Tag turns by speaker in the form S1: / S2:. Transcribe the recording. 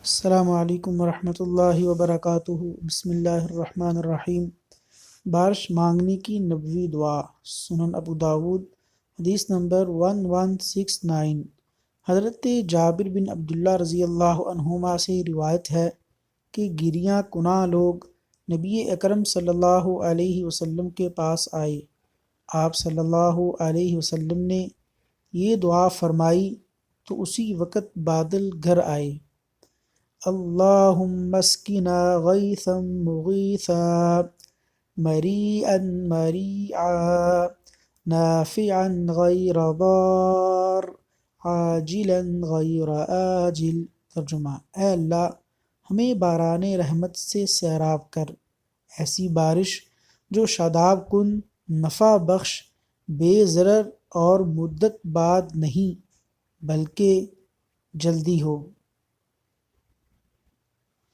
S1: السلام علیکم ورحمۃ اللہ وبرکاتہ۔ بسم اللہ الرحمن الرحیم۔ بارش مانگنے کی نبوی دعا، سنن ابو داود، حدیث نمبر 1169۔ حضرت جابر بن عبداللہ رضی اللہ عنہما سے روایت ہے کہ گریاں کناں لوگ نبی اکرم صلی اللہ علیہ وسلم کے پاس آئے۔ آپ صلی اللہ علیہ وسلم نے یہ دعا فرمائی تو اسی وقت بادل گھر آئے۔ اللہم اسقنا غیثا مغیثا مریئا مریعا نافعا غیر ضار عاجلا غیر آجل۔ ترجمہ: اے اللہ، ہمیں باران رحمت سے سیراب کر، ایسی بارش جو شاداب کن، نفع بخش، بے ضرر اور مدت بعد نہیں بلکہ جلدی ہو۔